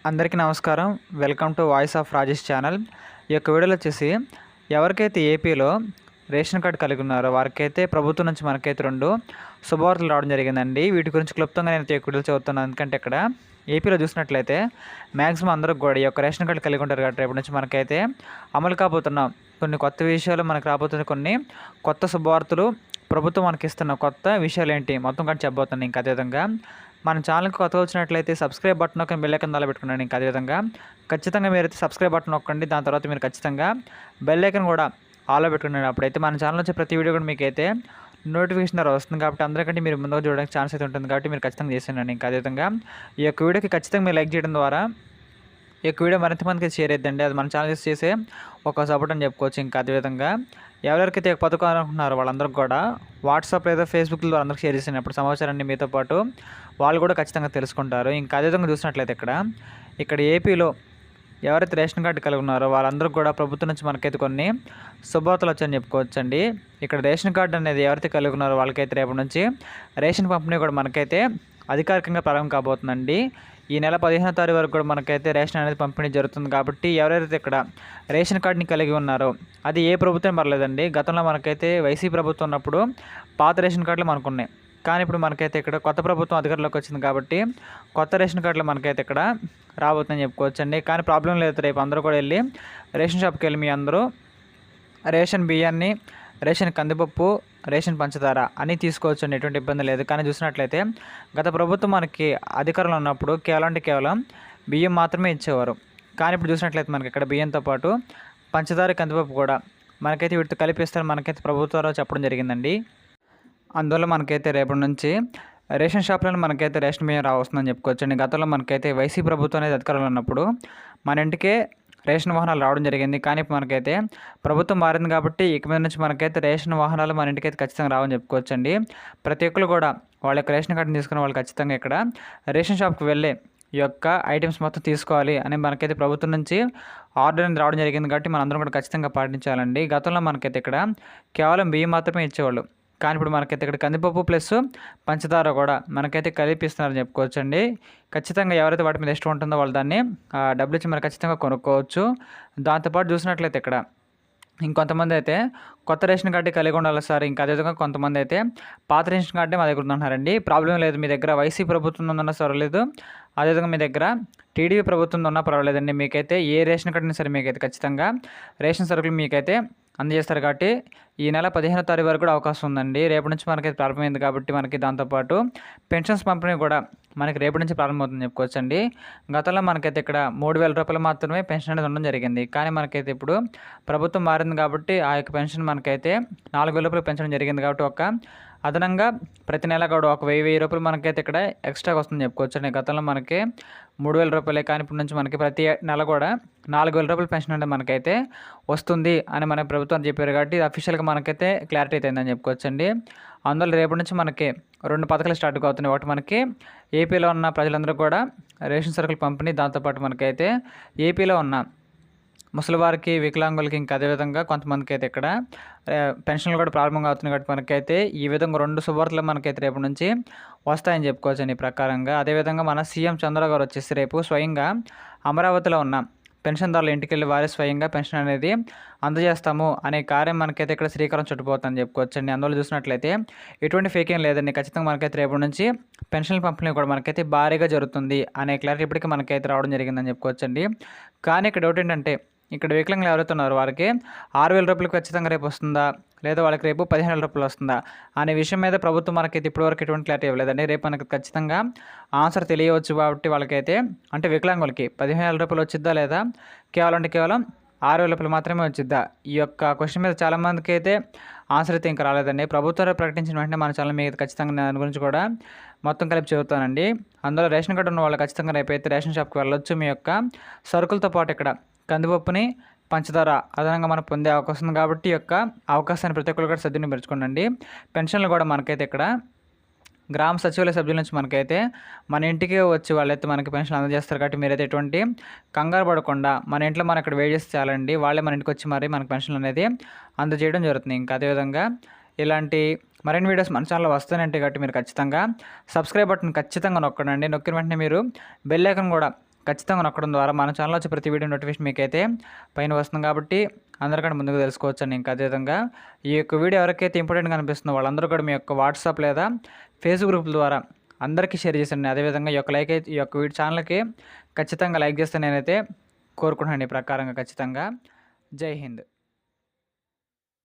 అందరికీ నమస్కారం. Welcome to voice of Rajesh channel. ఈ యొక్క వీడియోలో వచ్చేసి ఎవరికైతే ఏపీలో రేషన్ కార్డు కలిగి ఉన్నారో వారికైతే ప్రభుత్వం నుంచి మనకైతే 2 శుభవార్తలు రావడం జరిగిందండి. వీటి గురించి క్లుప్తంగా నేను ఈ వీడియోలో చదువుతున్నాను. ఎందుకంటే ఇక్కడ ఏపీలో చూసినట్లయితే మ్యాక్సిమం అందరికి కూడా ఈ యొక్క రేషన్ కార్డు కలిగి ఉంటారు కాబట్టి రేపటి నుంచి మనకైతే అమలు కాబోతున్న కొన్ని కొత్త విషయాలు, మనకు రాబోతున్న కొన్ని కొత్త శుభవార్తలు, ప్రభుత్వం మనకి ఇస్తున్న కొత్త విషయాలు ఏంటి మొత్తం కూడా చెప్పబోతున్నాను. ఇంకా అదేవిధంగా మన ఛానల్కి కొత్తగా వచ్చినట్లయితే సబ్స్క్రైబ్ బటన్ నొక్కండి, బెల్ ఐకాన్ దానిలో పెట్టుకున్నాను. ఇంకా అదేవిధంగా ఖచ్చితంగా మీరైతే సబ్స్క్రైబ్ బటన్ నొక్కండి. దాని తర్వాత మీరు ఖచ్చితంగా బెల్ ఐకాన్ కూడా ఆల్లో పెట్టుకున్నాను. అప్పుడైతే మన ఛానల్ వచ్చే ప్రతి వీడియో కూడా మీకైతే నోటిఫికేషన్ ద్వారా వస్తుంది కాబట్టి అందరికంటే మీరు ముందుగా చూడడానికి ఛాన్స్ అయితే ఉంటుంది కాబట్టి మీరు ఖచ్చితంగా చేసేయండి. ఇంకా అదేవిధంగా ఈ యొక్క వీడియోకి ఖచ్చితంగా మీరు లైక్ చేయడం ద్వారా ఈ యొక్క వీడియో మరింత మందికి షేర్ అయిద్దండి. అది మన ఛానల్ చేసే ఒక సపోర్ట్ అని చెప్పుకోవచ్చు. ఇంకా అదేవిధంగా ఎవరెవరికైతే పథకం అనుకుంటున్నారో వాళ్ళందరికీ కూడా వాట్సాప్ లేదా ఫేస్బుక్ ద్వారా అందరికీ షేర్ చేసినప్పుడు సమాచారాన్ని మీతో పాటు వాళ్ళు కూడా ఖచ్చితంగా తెలుసుకుంటారు. ఇంకా అదేవిధంగా చూసినట్లయితే ఇక్కడ ఏపీలో ఎవరైతే రేషన్ కార్డు కలిగి ఉన్నారో వాళ్ళందరికీ కూడా ప్రభుత్వం నుంచి మనకైతే కొన్ని శుభవార్తలు వచ్చాయని చెప్పుకోవచ్చండి. ఇక్కడ రేషన్ కార్డు అనేది ఎవరైతే కలిగి ఉన్నారో వాళ్ళకైతే రేపటి నుంచి రేషన్ పంపిణీ కూడా మనకైతే అధికారికంగా ప్రారంభం కాబోతుందండి. ఈ నెల 15వ తారీఖు వరకు కూడా మనకైతే రేషన్ అనేది పంపిణీ జరుగుతుంది కాబట్టి ఎవరైతే ఇక్కడ రేషన్ కార్డుని కలిగి ఉన్నారో అది ఏ ప్రభుత్వం పర్లేదండి. గతంలో మనకైతే వైసీపీ ప్రభుత్వం ఉన్నప్పుడు పాత రేషన్ కార్డులు మనకున్నాయి. కానీ ఇప్పుడు మనకైతే ఇక్కడ కొత్త ప్రభుత్వం అధికారంలోకి వచ్చింది కాబట్టి కొత్త రేషన్ కార్డులు మనకైతే ఇక్కడ రాబోతుందని చెప్పుకోవచ్చండి. కానీ ప్రాబ్లం లేదు, రేపు అందరూ కూడా వెళ్ళి రేషన్ షాప్కి వెళ్ళి మీ అందరూ రేషన్ బియ్యాన్ని, రేషన్ కందిపప్పు, రేషన్ పంచదార అని తీసుకోవచ్చు, ఎటువంటి ఇబ్బంది లేదు. కానీ చూసినట్లయితే గత ప్రభుత్వం మనకి అధికారంలో ఉన్నప్పుడు కేవలం బియ్యం మాత్రమే ఇచ్చేవారు. కానీ ఇప్పుడు చూసినట్లయితే మనకి ఇక్కడ బియ్యంతో పాటు పంచదార, కందిపప్పు కూడా మనకైతే వీటితో కలిపిస్తారు మనకైతే ప్రభుత్వం చెప్పడం జరిగిందండి. అందువల్ల మనకైతే రేపటి నుంచి రేషన్ షాప్లను మనకైతే రేషన్ బియ్యం రావస్తుందని చెప్పుకోవచ్చండి. గతంలో మనకైతే వైసీపీ ప్రభుత్వం అనేది అధికారంలో ఉన్నప్పుడు మన ఇంటికే రేషన్ వాహనాలు రావడం జరిగింది. కానీ మనకైతే ప్రభుత్వం మారింది కాబట్టి ఇక మీద నుంచి మనకైతే రేషన్ వాహనాలు మన ఇంటికైతే ఖచ్చితంగా రావని చెప్పుకోవచ్చండి. ప్రతి ఒక్కరు కూడా వాళ్ళ యొక్క రేషన్ కార్డుని తీసుకుని వాళ్ళు ఖచ్చితంగా ఇక్కడ రేషన్ షాప్కి వెళ్ళి ఈ యొక్క ఐటమ్స్ మొత్తం తీసుకోవాలి అని మనకైతే ప్రభుత్వం నుంచి ఆర్డర్ అనేది రావడం జరిగింది కాబట్టి మనందరం కూడా ఖచ్చితంగా పాటించాలండి. గతంలో మనకైతే ఇక్కడ కేవలం బియ్యం మాత్రమే ఇచ్చేవాళ్ళు. కానీ ఇప్పుడు మనకైతే ఇక్కడ కందిపప్పు ప్లస్ పంచదార కూడా మనకైతే కలిపిస్తున్నారని చెప్పుకోవచ్చండి. ఖచ్చితంగా ఎవరైతే వాటి మీద ఇష్టం ఉంటుందో వాళ్ళు దాన్ని డబ్బులు ఇచ్చి మరి ఖచ్చితంగా కొనుక్కోవచ్చు. దాంతోపాటు చూసినట్లయితే ఇక్కడ ఇంకొంతమంది అయితే కొత్త రేషన్ కార్డు కలిగి ఉండాలి సార్. ఇంకా అదేవిధంగా కొంతమంది అయితే పాత రేషన్ కార్డే మా దగ్గర ఉంటున్నారండి. ప్రాబ్లం లేదు, మీ దగ్గర వైసీపీ ప్రభుత్వం ఉందన్నా పర్వాలేదు, అదేవిధంగా మీ దగ్గర టీడీపీ ప్రభుత్వం ఉన్నా పర్వాలేదండి. మీకైతే ఏ రేషన్ కార్డుని సరే మీకైతే ఖచ్చితంగా రేషన్ సరుకులు మీకైతే అందజేస్తారు కాబట్టి ఈ నెల 15వ తారీఖు వరకు కూడా అవకాశం ఉందండి. రేపటి నుంచి మనకైతే ప్రారంభమైంది కాబట్టి మనకి దాంతోపాటు పెన్షన్స్ పంపిణీ కూడా మనకి రేపటి నుంచి ప్రారంభమవుతుందని చెప్పుకోవచ్చండి. గతంలో మనకైతే ఇక్కడ 3,000 రూపాయలు మాత్రమే పెన్షన్ అనేది ఉండడం జరిగింది. కానీ మనకైతే ఇప్పుడు ప్రభుత్వం మారింది కాబట్టి ఆ యొక్క పెన్షన్ మనకైతే 4,000 రూపాయలు పెంచడం జరిగింది కాబట్టి ఒక అదనంగా ప్రతి నెల కూడా ఒక 1,000 రూపాయలు మనకైతే ఇక్కడ ఎక్స్ట్రాగా వస్తుందని చెప్పుకోవచ్చండి. గతంలో మనకి 3,000 రూపాయలే, కానీ ఇప్పటి నుంచి మనకి ప్రతి నెల కూడా 4,000 రూపాయలు పెన్షన్ అనేది మనకైతే వస్తుంది అని మన ప్రభుత్వం చెప్పారు కాబట్టి అఫీషియల్గా మనకైతే క్లారిటీ అవుతుందని చెప్పుకోవచ్చండి. అందువల్ల రేపటి నుంచి మనకి 2 పథకాలు స్టార్ట్ అవుతున్నాయి. ఒకటి మనకి ఏపీలో ఉన్న ప్రజలందరూ కూడా రేషన్ సరుకులు పంపిణీ, దాంతోపాటు మనకైతే ఏపీలో ఉన్న ముసలివారికి, వికలాంగులకి, ఇంకా అదేవిధంగా కొంతమందికి అయితే ఇక్కడ పెన్షన్లు కూడా ప్రారంభంగా అవుతున్నాయి కాబట్టి మనకైతే ఈ విధంగా 2 శుభవార్తలు మనకైతే రేపటి నుంచి వస్తాయని చెప్పుకోవచ్చండి ఈ ప్రకారంగా. అదేవిధంగా మన సీఎం చంద్రబాబు గారు వచ్చేసి రేపు స్వయంగా అమరావతిలో ఉన్న పెన్షన్దారుల ఇంటికి వెళ్ళి వారే స్వయంగా పెన్షన్ అనేది అందజేస్తాము అనే కార్యం మనకైతే ఇక్కడ శ్రీకారం చుట్టుపోతుందని చెప్పుకోవచ్చండి. అందువల్ల చూసినట్లయితే ఎటువంటి ఫేక్ ఏం లేదండి. ఖచ్చితంగా మనకైతే రేపటి నుంచి పెన్షన్ల పంపిణీ కూడా మనకైతే భారీగా జరుగుతుంది అనే క్లారిటీ ఇప్పటికీ మనకైతే రావడం జరిగిందని చెప్పుకోవచ్చండి. కానీ ఇక్కడ డౌట్ ఏంటంటే ఇక్కడ వికలాంగులు ఎవరైతే ఉన్నారో వారికి 6,000 రూపాయలు ఖచ్చితంగా రేపు వస్తుందా, లేదా వాళ్ళకి రేపు 15,000 రూపాయలు వస్తుందా అనే విషయం మీద ప్రభుత్వం మనకైతే ఇప్పటివరకు ఎటువంటి క్లారిటీ ఇవ్వలేదండి. రేపు మనకు ఖచ్చితంగా ఆన్సర్ తెలియవచ్చు కాబట్టి వాళ్ళకైతే అంటే వికలాంగులకి 15,000 రూపాయలు వచ్చిద్దా లేదా కేవలం 6,000 రూపాయలు మాత్రమే వచ్చిద్దా, ఈ యొక్క క్వశ్చన్ మీద చాలామందికి అయితే ఆన్సర్ అయితే ఇంకా రాలేదండి. ప్రభుత్వం ప్రకటించిన వెంటనే మన ఛానల్ మీద ఖచ్చితంగా దాని గురించి కూడా మొత్తం కలిపి చెబుతానండి. అందులో రేషన్ కార్డు ఉన్న వాళ్ళు ఖచ్చితంగా రేపైతే రేషన్ షాప్కి వెళ్ళొచ్చు. మీ యొక్క సరుకులతో పాటు ఇక్కడ కందిపప్పుని, పంచదార అదనంగా మనం పొందే అవకాశం ఉంది కాబట్టి ఈ యొక్క అవకాశాన్ని ప్రతి ఒక్కరు కూడా సద్వినియోగపరచుకోండి. పెన్షన్లు కూడా మనకైతే ఇక్కడ గ్రామ సచివాలయ సభ్యుల నుంచి మనకైతే మన ఇంటికి వచ్చి వాళ్ళైతే మనకి పెన్షన్ అందజేస్తారు కాబట్టి మీరైతే ఎటువంటి కంగారు పడకుండా మన ఇంట్లో మనం ఇక్కడ వెయిట్ చేస్తే చాలండి, వాళ్ళే మన ఇంటికి వచ్చి మరి మనకి పెన్షన్ అనేది అందజేయడం జరుగుతుంది. ఇంకా అదేవిధంగా ఇలాంటి మరిన్ని వీడియోస్ మన ఛానల్లో వస్తానంటే కాబట్టి మీరు ఖచ్చితంగా సబ్స్క్రైబ్ బటన్ ఖచ్చితంగా నొక్కండి. నొక్కిన వెంటనే మీరు బెల్ ఐకాన్ కూడా ఖచ్చితంగా నొక్కడం ద్వారా మన ఛానల్ వచ్చే ప్రతి వీడియో నోటిఫికేషన్ మీకైతే పైన వస్తుంది కాబట్టి అందరికంటే ముందుగా తెలుసుకోవచ్చండి. ఇంకా అదేవిధంగా ఈ యొక్క వీడియో ఎవరికైతే ఇంపార్టెంట్గా అనిపిస్తుందో వాళ్ళందరూ కూడా మీ యొక్క వాట్సాప్ లేదా ఫేస్బుక్ గ్రూపుల ద్వారా అందరికీ షేర్ చేసండి. అదేవిధంగా ఈ యొక్క వీడియో ఛానల్కి ఖచ్చితంగా లైక్ చేస్తే నేనైతే కోరుకుంటున్నాను. ఈ ప్రకారంగా ఖచ్చితంగా. జై హింద్.